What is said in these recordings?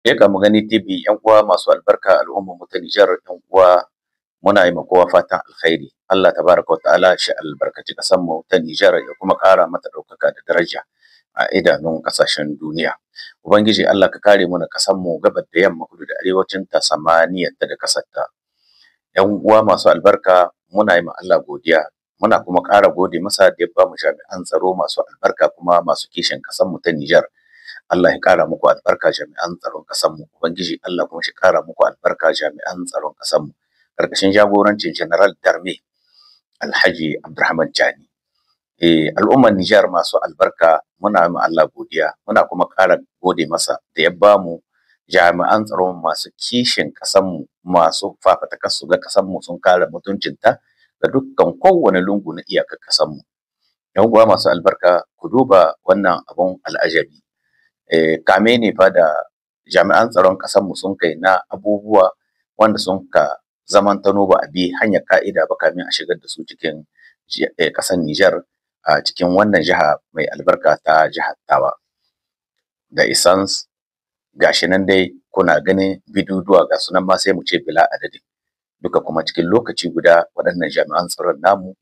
Mu gani TV, ‘yan uwa masu albarka, al'ummar mu ta Nijar, ‘yan uwa muna yi ma kowa fatan alkhairi. Allah tabaraka wa ta'ala shi albarkaci ƙasar mu ta Nijar ya kuma ƙara mata ɗaukaka da daraja a idanun ƙasashen duniya. Ubangiji Allah ka kare mana ƙasar mu gabar da yamma, kudu da arewacin ta, samaniyar ta da ƙasar ta. ‘Yan uwa masu albarka, muna yi ma Allah godiya, muna kuma ƙara gode masa da ya ba mu jami'an tsaro masu albarka kuma masu kishin ƙasar mu ta Nijar. Allah ya ƙara muku albarka jami'an tsaron ƙasar mu. Ubangiji Allah kuma shi ƙara muku albarka jami'an tsaron ƙasar mu. Karkashin jagorancin General Darme Alhaji Abdurrahman Chani. Al'ummar Nijar masu albarka, muna ma Allah godiya, muna kuma ƙara gode masa da ya ba mu jami'an tsaron masu kishin ƙasar mu, masu fafatakar su ga ƙasar mu sun kare mutuncinta ga dukkan kowane lungu na iyakar ƙasar mu. Yan uwa masu albarka, ku duba wannan abun al'ajabi. Kame ne fa da jami'an tsaron ƙasar mu sun kai na abubuwa wanda sun ka zamantano ba a bi hanyar ka'ida ba kamin a shigar da su cikin ƙasar Nijar, a cikin wannan jiha mai albarka ta jihar Tawa. Da essence gashi nan dai kuna ganin bidiyoyi ga sunan ma sai mu ce bila adadin. Duka kuma cikin lokaci guda waɗannan jami'an tsaron namu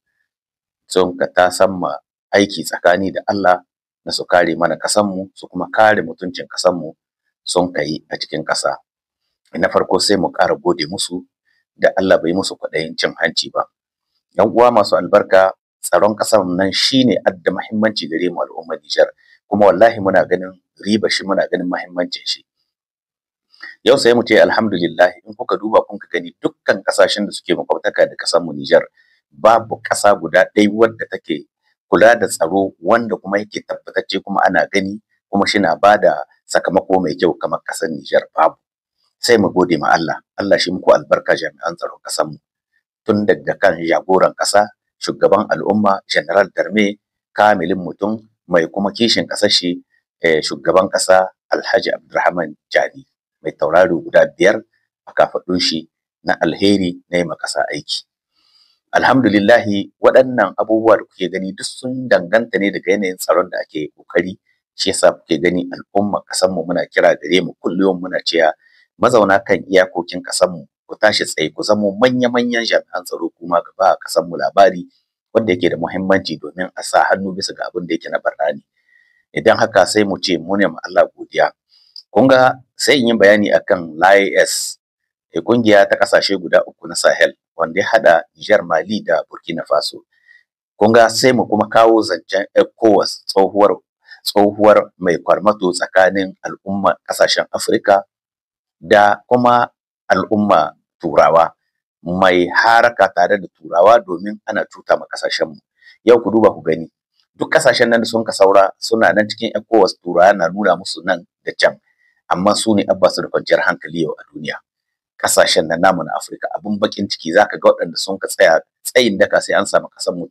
sun ka tasamma aiki tsakani da Allah na su kare mana ƙasanmu, su kuma kare mutuncin ƙasanmu sun kai a cikin ƙasa. Na farko sai mu ƙara gode musu da Allah bai musu kwaɗayin cin hanci ba. ‘Yan uwa masu albarka, tsaron ƙasar nan shine adda muhimmanci gare mu al'ummar Nijar, kuma wallahi muna ganin riba shi, muna ganin muhimmancin shi. Yau sai mu ce alhamdulillah, in kuka duba kun ka gani dukkan ƙasashen da suke makwabtaka da ƙasar mu Nijar, babu ƙasa guda ɗaya wadda take kula da tsaro wanda kuma yake tabbatacce kuma ana gani kuma shi na ba da sakamako mai kyau kamar ƙasar Nijar. Babu. Sai mu gode ma Allah. Allah shi muku albarka jami'an tsaron ƙasar mu, tun daga kan jagoran ƙasa, shugaban al'umma General Darme, kamilin mutum mai kuma kishin ƙasar shi, shugaban ƙasa Alhaji Abdurrahman Chani, mai tauraro guda 5 a kafaɗun shi na alheri na yi ma ƙasa aiki. Alhamdulillahi, waɗannan abubuwa da kuke gani duk sun danganta ne daga yanayin tsaron da ake kokari. Shi yasa kuke gani al'ummar ƙasar mu muna kira gare mu kullum muna cewa mazauna kan iyakokin ƙasar mu ku tashi tsaye, ku zamo manya-manyan jami'an tsaro kuma ga ba ƙasar mu labari wanda yake da muhimmanci domin a sa hannu bisa ga abin da yake na barrani. Idan haka sai mu ce mu ne ma Allah godiya. Kun ga sai in yi bayani akan LAS, kungiya ta ƙasashe guda 3 na Sahel wanda ya haɗa Nijar, Mali da Burkina Faso. Kun ga sai mu kuma kawo zancen ECOWAS, tsohuwar mai kwarmato tsakanin al'umma ƙasashen Afirka da kuma al'umma Turawa, mai haraka tare da Turawa domin ana cuta ma ƙasashen mu. Yau ku duba ku gani, duk ƙasashen nan da sun ka saura suna nan cikin ECOWAS, Turawa na nuna musu nan da can, amma su ne abba su da kwanciyar hankali yau a duniya. Ƙasashen nan namu na Afirka abun bakin ciki, zaka ga waɗanda sun ka tsaya tsayin daka sai an samu ƙasar mu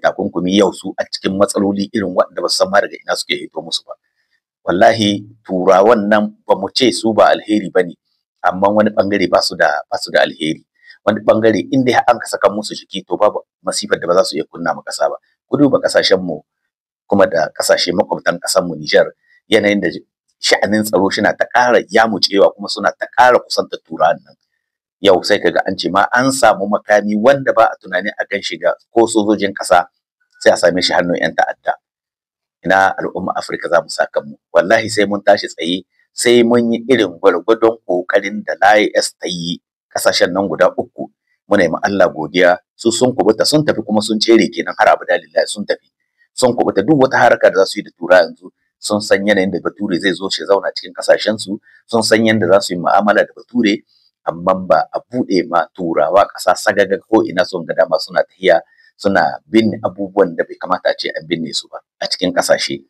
takunkumi, yau su a cikin matsaloli irin waɗanda ba su san ma daga ina suke hito musu ba. Wallahi Turawan nan ba mu ce su ba alheri ba ne, amma wani ɓangare ba su da alheri. Wani ɓangare in dai an ka saka musu jiki to babu masifar da ba za su iya kunna ma ƙasa ba. Ku duba ƙasashen mu kuma da ƙasashe makwabtan ƙasar mu Nijar, yanayin da sha'anin tsaro shi na ta ƙara yamucewa kuma suna ta ƙara kusantar Turawan nan. Yau sai kaga an ce ma an samu makami wanda ba a tunani a gan shiga ko sojojin ƙasa, sai a same shi hannun 'yan ta'adda. Ina al'umma Afirka za mu saka mu? Wallahi sai mun tashi tsaye, sai mun yi irin gwargwadon ƙoƙarin da LAS ta yi. Ƙasashen nan guda 3 muna yi ma Allah godiya, su sun kubuta, sun tafi kuma sun tsere kenan har abada lillahi, sun tafi sun kubuta. Duk wata haraka da za su yi da Turawa yanzu sun san yanayin da Bature zai zo shi zauna cikin ƙasashensu, sun san yadda za su yi mu'amala da Bature, amma ba a buɗe ma Turawa ƙasa sagaga ko ina sun ga dama suna tahiya suna binne abubuwan da bai kamata a ce an binne su ba a cikin ƙasashe.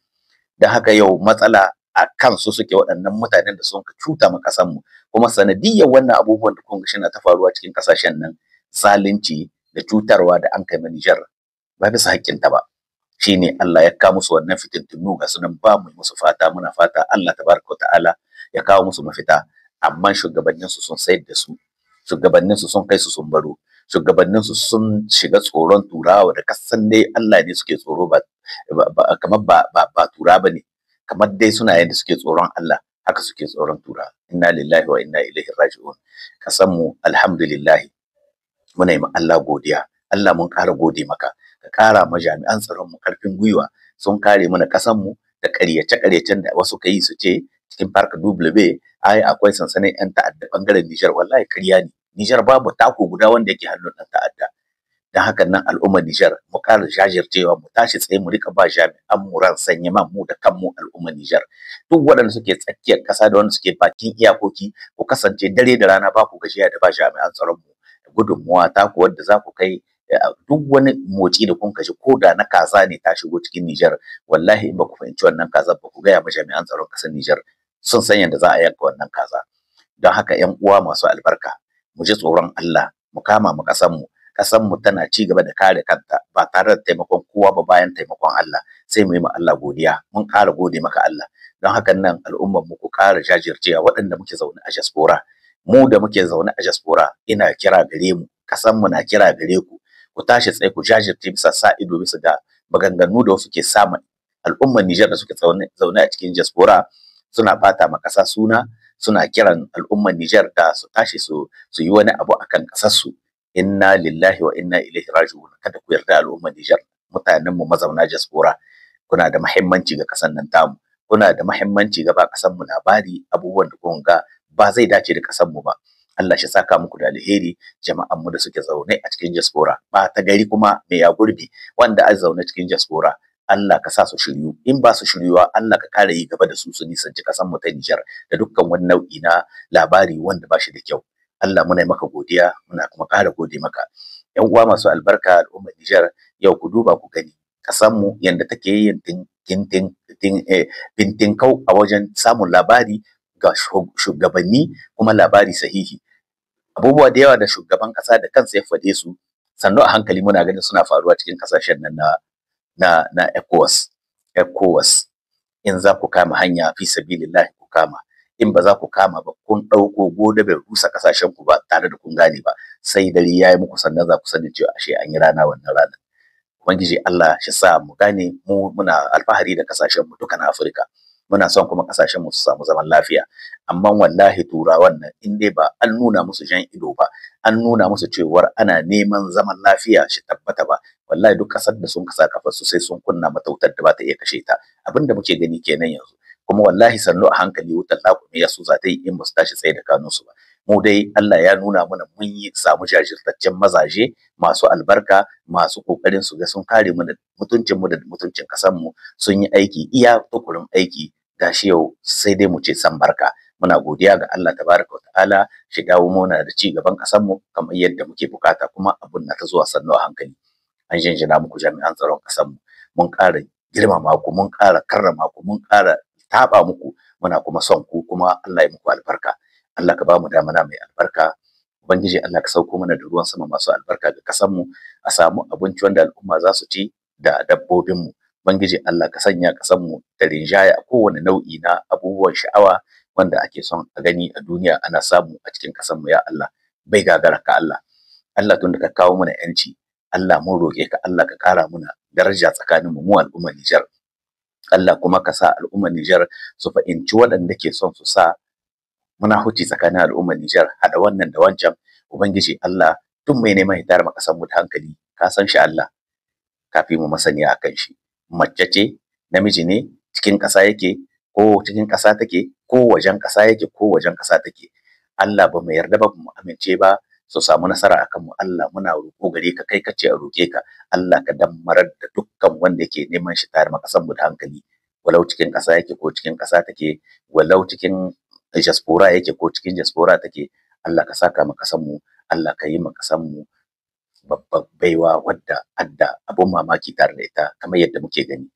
Don haka yau matsala a kansu suke waɗannan mutanen da sun ka cuta ma ƙasar mu, kuma sanadiyyar wannan abubuwan da kun ga shi na ta faruwa cikin ƙasashen nan, zalunci da cutarwa da an kai ma Nijar ba bisa haƙƙinta ba. Shine Allah ya kawo musu wannan fitintunu ga sunan, ba mu musu fata, muna fata Allah tabaraka ta'ala ya kawo musu mafita. Amma shugabanninsu sun sayar da su, shugabanninsu sun kai su sun baro, shugabanninsu sun shiga tsoron Turawa da kasan dai Allah ne suke tsoro, kamar ba Turawa bane, kamar dai suna yadda suke tsoron Allah haka suke tsoron Turawa. inna lillahi wa inna ilaihi raji'un. Kasan mu alhamdulillah muna yi ma Allah godiya. Allah mun ƙara gode maka, ka ƙara ma jami'an tsaron mu ƙarfin gwiwa, sun kare mana ƙasan mu da ƙaryace-ƙaryacen da wasu ka yi su ce cikin Park W ai akwai sansanin 'yan ta'adda ɓangaren Nijar. Wallahi ƙarya ne. Nijar babu tako guda wanda yake hannun ɗan ta'adda. Dan hakan nan al'ummar Nijar mu ƙara jajircewa, mu tashi tsaye, mu rika ba jami'an mu ran sanye man mu da kanmu al'ummar Nijar. Duk waɗanda suke tsakiyar ƙasa da wanda suke bakin iyakoki, ku kasance dare da rana ba ku gajiya da ba jami'an tsaron mu gudunmuwa ta ku wadda za ku kai duk wani motsi da kun kaji, ko da na kaza ne ta shigo cikin Nijar, wallahi in ba ku fahimci wannan kaza ba ku gaya ma jami'an tsaron ƙasar Nijar, sun san yadda za a yanka wannan kaza. Don haka 'yan uwa masu albarka, mu ji tsoron Allah, mu kama mu ƙasar mu. Ƙasar mu tana ci gaba da kare kanta ba tare da taimakon kowa ba bayan taimakon Allah. Sai mu yi ma Allah godiya, mun ƙara gode maka Allah. Don hakan nan al'ummar mu ku ƙara jajircewa, waɗanda muke zaune a diaspora, mu da muke zaune a diaspora, ina kira gare mu, ƙasar mu na kira gare ku, ku tashi tsaye, ku jajirce bisa sa ido bisa da maganganu da wasu ke samun al'ummar Nijar da suke zaune a cikin diaspora, suna bata ma ƙasa suna, suna kiran al'ummar Nijar da su tashi su yi wani abu akan ƙasar su. Inna lillahi wa inna ilaihi raji'un. Kada ku yarda al'ummar Nijar, mutanen mu mazauna diaspora, kuna da muhimmanci ga ƙasar nan tamu, kuna da muhimmanci ga ba ƙasar mu labari abubuwan da kun ga ba zai dace da ƙasar mu ba. Allah shi saka muku da alheri, jama'an mu da suke zaune a cikin diaspora, ba ta gari kuma mai ya gurbi wanda a zaune cikin diaspora, Allah ka sa su shiryu. In ba su shiryuwa, Allah ka kare yi gaba da su nisanci ƙasar mu ta Nijar da dukkan wani nau'i na labari wanda ba shi da kyau. Allah muna maka godiya, muna kuma ƙara gode maka. Yan uwa masu albarka al'ummar Nijar, yau ku duba ku gani ƙasar mu yanda take yin fintinkau a wajen samun labari ga shugabanni, kuma labari sahihi. Abubuwa da yawa da shugaban ƙasa da kansa ya faɗe su, sannu a hankali muna ganin suna faruwa cikin ƙasashen nan na ECOWAS. In za ku kama hanya fi sabilillahi ku kama, in ba za ku kama ba, kun ɗauko gobe bai rusa ƙasashen ku ba tare da kun gane ba, sai dare ya yi muku sannan za ku sani cewa ashe an yi rana wannan ranar. Ubangiji Allah shi sa mu gane, mu muna alfahari da ƙasashen mu duka na Afirka, muna son kuma ƙasashen mu su samu zaman lafiya. Amma wallahi turawan nan in dai ba an nuna musu jan ido ba, an nuna musu cewar ana neman zaman lafiya shi tabbata ba, wallahi duk ƙasar da sun kasa kafar su sai sun kunna mata wutar da ba ta iya kashe ta. Abinda muke gani kenan yanzu, kuma wallahi sannu a hankali wutar laƙume ya su za ta yi in ba su tashi tsaye da kanunsu ba. Mu dai Allah ya nuna mana mun yi samu jajirtaccen mazaje masu albarka, masu kokarin su ga sun kare mu da mutuncin mu da mutuncin ƙasar mu, sun yi aiki iya tukurin aiki. Gashi yau sai dai mu ce san barka. Muna godiya ga Allah tabaraka wa ta'ala, shi dawo muna da ci gaban ƙasar mu kamar yadda muke bukata, kuma abun na ta zuwa sannu a hankali. An jinjina muku jami'an tsaron ƙasar mu, mun ƙara girmama ku, mun ƙara karrama ku, mun ƙara taɓa muku, muna kuma son ku, kuma Allah ya muku albarka. Allah ka ba mu damana mai albarka. Ubangiji Allah ka sauko mana da ruwan sama masu albarka ga ƙasar mu, a samu abinci wanda al'umma za su ci da dabbobin mu. Ubangiji Allah ka sanya ƙasar mu da rinjaya a kowane nau'i na abubuwan sha'awa wanda ake son a gani a duniya ana samu a cikin ƙasar mu. Ya Allah, bai gagara ka Allah. Allah tun da ka kawo mana yanci, Allah mun roƙe ka, Allah ka ƙara mana daraja tsakanin mu al'ummar Nijar. Allah kuma ka sa al'ummar Nijar su fahimci waɗanda ke son su sa muna huci tsakanin al'ummar Nijar, haɗa wannan da wancan. Ubangiji Allah, tun mai neman hitar ma ƙasar mu da hankali, ka san shi Allah, kafi mu masaniya akan shi. Mace ce, namiji ne, cikin ƙasa yake ko cikin ƙasa take, ko wajen ƙasa yake ko wajen ƙasa take, Allah ba mu yarda ba, mu amince ba su samu nasara akan mu. Allah muna roƙo gare ka, kai kace a roƙe ka, Allah ka dammarar da dukkan wanda yake neman shi tare ma ƙasar mu da hankali, walau cikin ƙasa yake ko cikin ƙasa take, walau cikin diaspora yake ko cikin diaspora take. Allah ka saka ma ƙasar mu, Allah ka yi ma ƙasar mu babbar baiwa wadda adda abun mamaki tare da ita kamar yadda muke gani.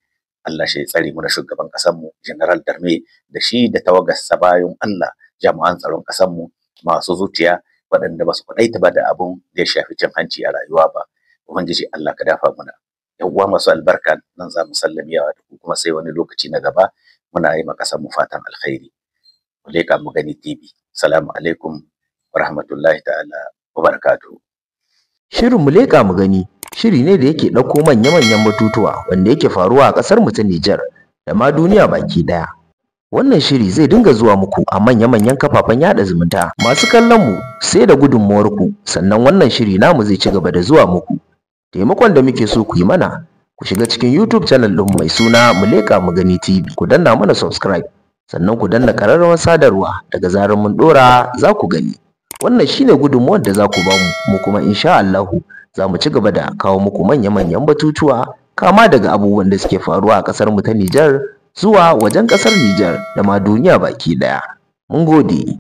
Allah shi ya tsare mu na shugaban ƙasar mu General Darme da shi da tawagar sabayun Allah, jami'an tsaron ƙasar mu masu zuciya, waɗanda ba su kwaɗaita ba da abun da ya shafi cin hanci a rayuwa ba. Ubangiji Allah ka dafa mana. Yan uwa masu albarka, nan za mu sallamiyawa da ku, kuma sai wani lokaci na gaba muna yi ma ƙasar mu fatan alkhairi. Mu leƙa mu gani TV. Salamu alaikum wa rahmatullahi ta'ala wa barakatuhu. Shirin mu leƙa mu gani shiri ne da yake ɗauko manya-manyan batutuwa wanda yake faruwa a ƙasar mu ta Nijar da ma duniya baki ɗaya, Wannan shiri zai dinga zuwa muku a manya-manyan kafafen yada zumunta. Masu kallon mu sai da gudunmuwar ku sannan wannan shiri namu zai ci gaba da zuwa muku. Taimakon da muke so ku yi mana, ku shiga cikin YouTube channel ɗin mai suna Muleka Mu Gani TV, ku danna mana subscribe, sannan ku danna ƙararrawar sadarwa, daga zarar mun ɗora za ku gani. Wannan shine gudunmuwar da za ku ba mu kuma insha Allahu za mu ci gaba da kawo muku manya-manyan batutuwa, kama daga abubuwan da suke faruwa a ƙasar mu ta Nijar zuwa wajen ƙasar Nijar da ma duniya baki ɗaya. Mun gode.